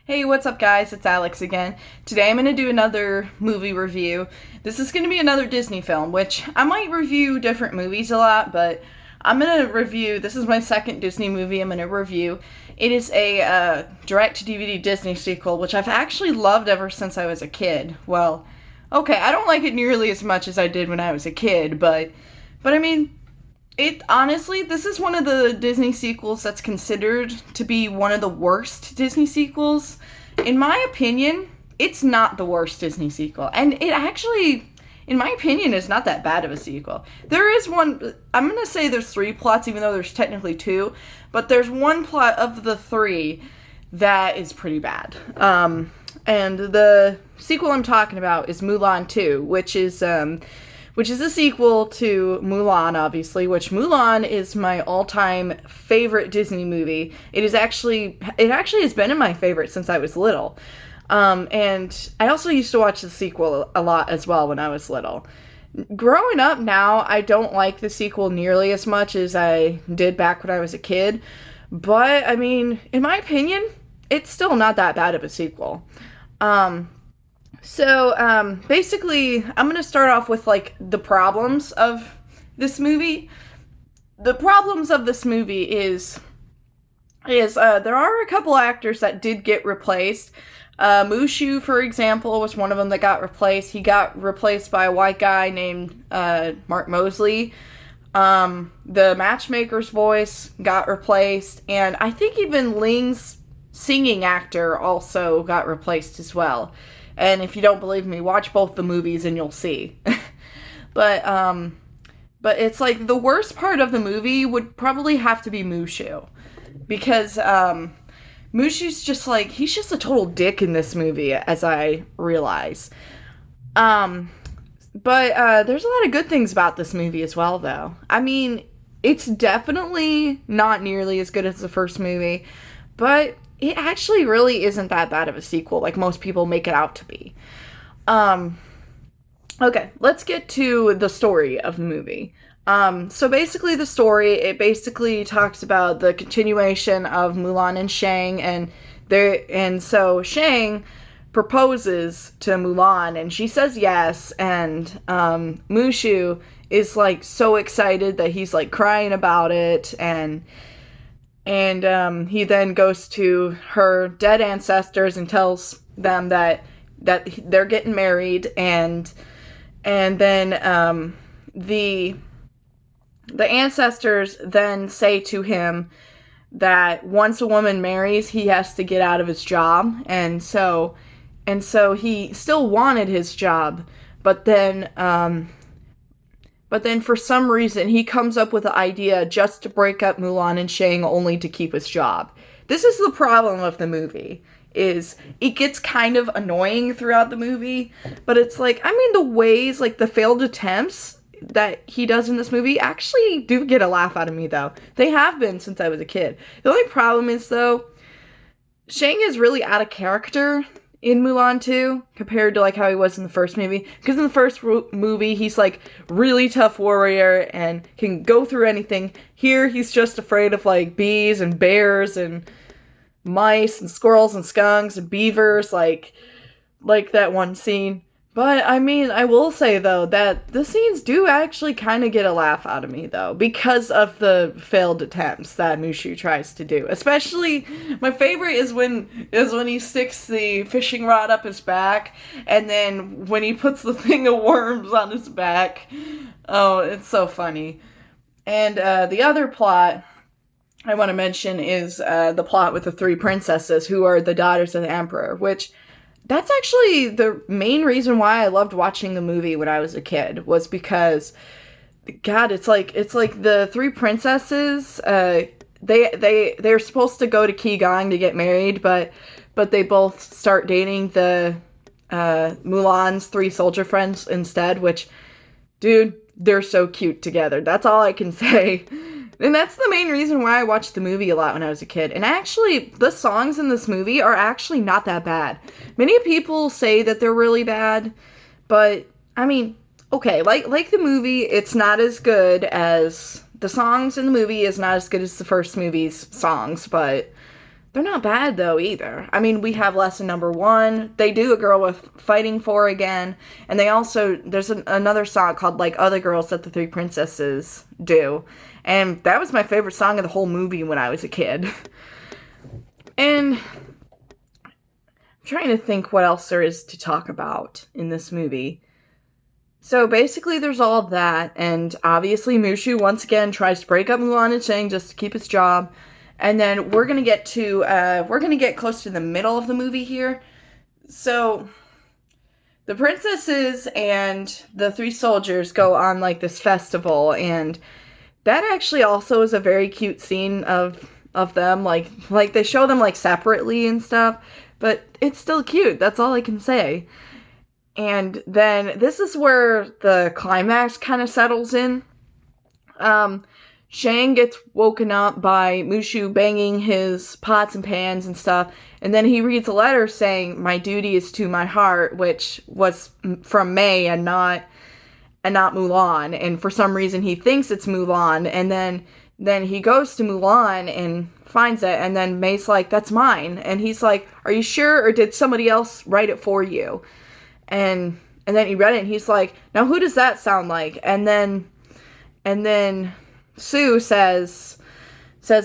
Hey, what's up, guys? It's Alex again. Today I'm going to do another movie review. This is going to be another Disney film, which I might review different movies a lot, but I'm going to review, this is my second Disney movie I'm going to review. It is a direct-to-DVD Disney sequel, which I've actually loved ever since I was a kid. Well, okay, I don't like it nearly as much as I did when I was a kid, but I mean, honestly, this is one of the Disney sequels that's considered to be one of the worst Disney sequels. In my opinion, it's not the worst Disney sequel. And it actually, in my opinion, is not that bad of a sequel. There is one, I'm going to say there's three plots, even though there's technically two. But there's one plot of the three that is pretty bad. And the sequel I'm talking about is Mulan 2, which is a sequel to Mulan, obviously, which Mulan is my all-time favorite Disney movie. It actually has been in my favorite since I was little. And I also used to watch the sequel a lot as well when I was little. Growing up now, I don't like the sequel nearly as much as I did back when I was a kid. But, I mean, in my opinion, it's still not that bad of a sequel. Basically, I'm going to start off with, the problems of this movie. The problems of this movie is there are a couple actors that did get replaced. Mushu, for example, was one of them that got replaced. He got replaced by a white guy named Mark Mosley. The matchmaker's voice got replaced, and I think even Ling's singing actor also got replaced as well. And if you don't believe me, watch both the movies and you'll see. But it's like the worst part of the movie would probably have to be Mushu. Because Mushu's he's just a total dick in this movie, as I realize. But there's a lot of good things about this movie as well, though. I mean, it's definitely not nearly as good as the first movie, but it actually really isn't that bad of a sequel like most people make it out to be. Okay, let's get to the story of the movie. So basically the story, it basically talks about the continuation of Mulan and Shang, and so Shang proposes to Mulan, and she says yes, and Mushu is so excited that he's crying about it, and he then goes to her dead ancestors and tells them that they're getting married, and then the ancestors then say to him that once a woman marries, he has to get out of his job, and so he still wanted his job, but then for some reason, he comes up with the idea just to break up Mulan and Shang only to keep his job. This is the problem of the movie, is it gets kind of annoying throughout the movie, but it's the ways, the failed attempts that he does in this movie actually do get a laugh out of me, though. They have been since I was a kid. The only problem is, though, Shang is really out of character in Mulan 2 compared to how he was in the first movie, because in the first movie he's really tough warrior and can go through anything. Here he's just afraid of bees and bears and mice and squirrels and skunks and beavers, like that one scene. But I mean, I will say though that the scenes do actually kind of get a laugh out of me, though, because of the failed attempts that Mushu tries to do. Especially, my favorite is when he sticks the fishing rod up his back, and then when he puts the thing of worms on his back. Oh, it's so funny. And the other plot I want to mention is the plot with the three princesses who are the daughters of the emperor, which that's actually the main reason why I loved watching the movie when I was a kid, was because, God, it's like the three princesses, they're supposed to go to Qigong to get married, but they both start dating the Mulan's three soldier friends instead, which, dude, they're so cute together. That's all I can say. And that's the main reason why I watched the movie a lot when I was a kid. And actually, the songs in this movie are actually not that bad. Many people say that they're really bad, but, I mean, okay, like the movie, it's not as good as, the songs in the movie is not as good as the first movie's songs, but They're not bad though either. I mean, we have lesson number one. They do a girl with fighting for again, and they also there's another song called like Other Girls that the Three Princesses do, and that was my favorite song of the whole movie when I was a kid. And I'm trying to think what else there is to talk about in this movie. So basically, there's all of that, and obviously Mushu once again tries to break up Mulan and Shang just to keep his job. And then we're gonna get close to the middle of the movie here. So the princesses and the three soldiers go on like this festival, and that actually also is a very cute scene of them. Like they show them like separately and stuff, but it's still cute. That's all I can say. And then this is where the climax kind of settles in. Shang gets woken up by Mushu banging his pots and pans and stuff, and then he reads a letter saying, "My duty is to my heart," which was from Mei and not Mulan. And for some reason he thinks it's Mulan, and then he goes to Mulan and finds it, and then Mei's like, "That's mine," and he's like, "Are you sure, or did somebody else write it for you?" And then he read it, and he's like, "Now who does that sound like?" And then Sue says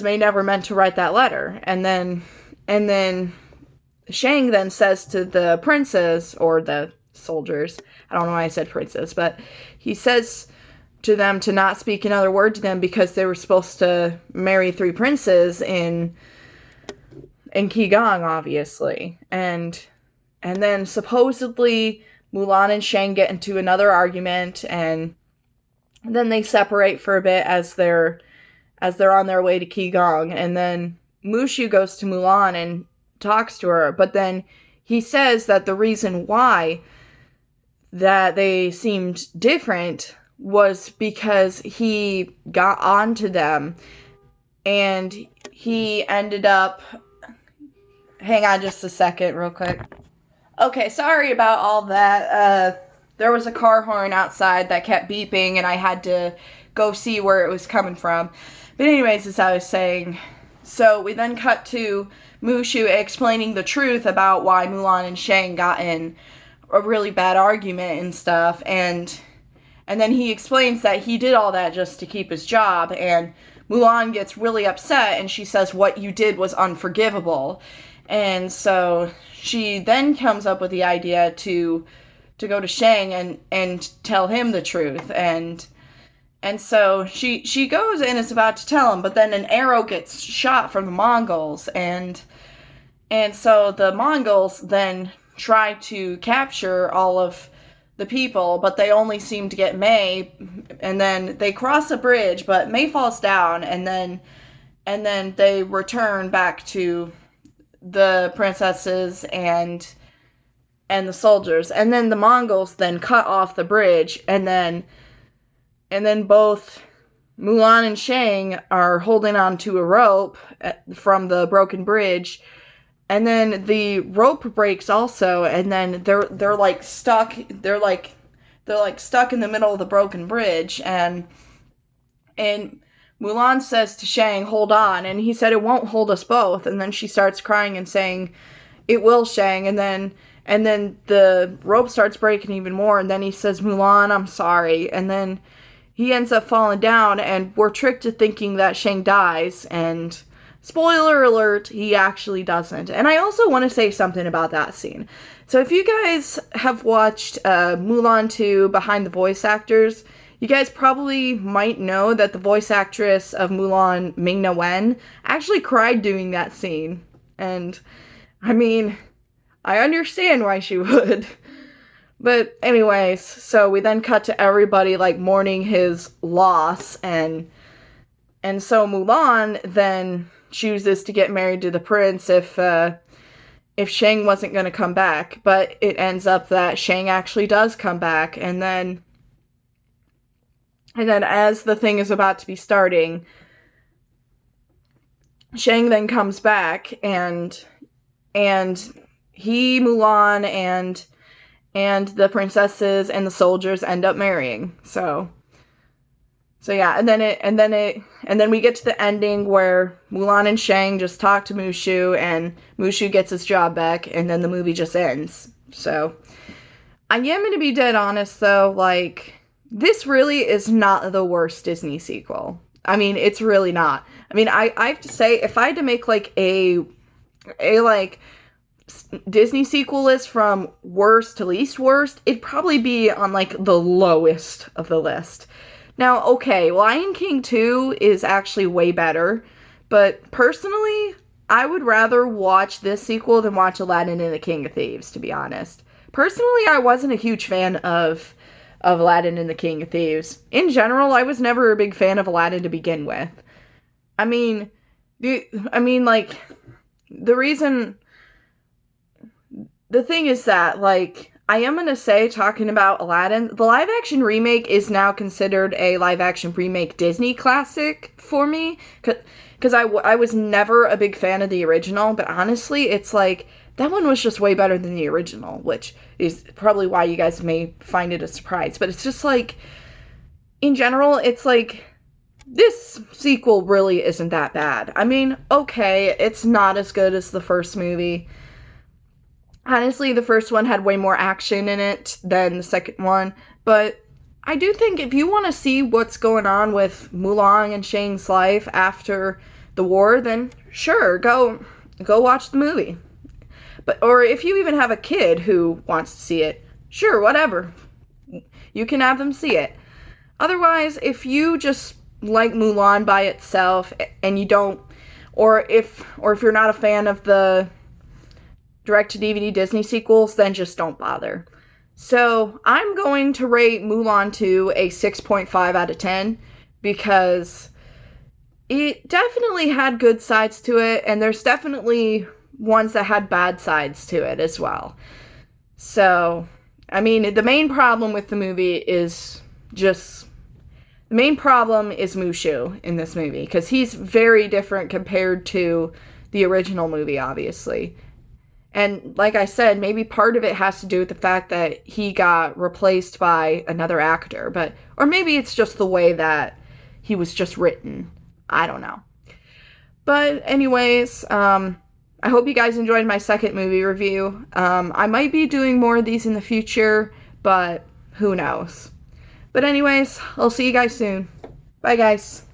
Mei never meant to write that letter. And then Shang then says to the princes, or the soldiers, I don't know why I said princes, but he says to them to not speak another word to them because they were supposed to marry three princes in Qigong, obviously. And then supposedly Mulan and Shang get into another argument, and then they separate for a bit as they're on their way to Qigong. And then Mushu goes to Mulan and talks to her, but then he says that the reason why that they seemed different was because he got onto them, and he ended up... Hang on just a second real quick. Okay, sorry about all that. There was a car horn outside that kept beeping, and I had to go see where it was coming from. But anyways, as I was saying, so we then cut to Mushu explaining the truth about why Mulan and Shang got in a really bad argument and stuff, and then he explains that he did all that just to keep his job, and Mulan gets really upset, and she says what you did was unforgivable. And so she then comes up with the idea to go to Shang and tell him the truth. And so she goes and is about to tell him, but then an arrow gets shot from the Mongols, and so the Mongols then try to capture all of the people, but they only seem to get Mei, and then they cross a bridge, but Mei falls down, and then they return back to the princesses and the soldiers, and then the Mongols then cut off the bridge, and then both Mulan and Shang are holding on to a rope from the broken bridge, and then the rope breaks also, and then they're like stuck in the middle of the broken bridge, and Mulan says to Shang, "Hold on," and he said, "It won't hold us both." And then she starts crying and saying, "It will, Shang." And then the rope starts breaking even more, and then he says, "Mulan, I'm sorry." And then he ends up falling down, and we're tricked to thinking that Shang dies, and spoiler alert, he actually doesn't. And I also want to say something about that scene. So if you guys have watched Mulan 2 Behind the Voice Actors, you guys probably might know that the voice actress of Mulan, Ming-Na Wen, actually cried doing that scene. And, I mean, I understand why she would. But anyways, so we then cut to everybody, like, mourning his loss, and so Mulan then chooses to get married to the prince if Shang wasn't going to come back. But it ends up that Shang actually does come back, and then as the thing is about to be starting, Shang then comes back, and he, Mulan, and the princesses and the soldiers end up marrying. So So yeah, and then we get to the ending where Mulan and Shang just talk to Mushu, and Mushu gets his job back, and then the movie just ends. So I am going to be dead honest though, like, this really is not the worst Disney sequel. I mean, it's really not. I mean, I have to say, if I had to make like a like Disney sequel list from worst to least worst, it'd probably be on like the lowest of the list. Now, okay, Lion King 2 is actually way better, but personally, I would rather watch this sequel than watch Aladdin and the King of Thieves, to be honest. Personally, I wasn't a huge fan of Aladdin and the King of Thieves. In general, I was never a big fan of Aladdin to begin with. I mean, like, the thing is that, like, I am going to say, talking about Aladdin, the live-action remake is now considered a live-action remake Disney classic for me, because I was never a big fan of the original, but honestly, it's like, that one was just way better than the original, which is probably why you guys may find it a surprise, but it's just like, in general, it's like, this sequel really isn't that bad. I mean, okay, it's not as good as the first movie. Honestly, the first one had way more action in it than the second one, but I do think if you want to see what's going on with Mulan and Shang's life after the war, then sure, go watch the movie. Or if you even have a kid who wants to see it, sure, whatever. You can have them see it. Otherwise, if you just like Mulan by itself and you don't, or if you're not a fan of the direct-to-DVD Disney sequels, then just don't bother. So I'm going to rate Mulan 2 a 6.5 out of 10 because it definitely had good sides to it, and there's definitely ones that had bad sides to it as well. So, I mean, the main problem with the movie is Mushu in this movie, because he's very different compared to the original movie, obviously. And like I said, maybe part of it has to do with the fact that he got replaced by another actor, or maybe it's just the way that he was just written. I don't know. But anyways, I hope you guys enjoyed my second movie review. I might be doing more of these in the future, but who knows. But anyways, I'll see you guys soon. Bye, guys.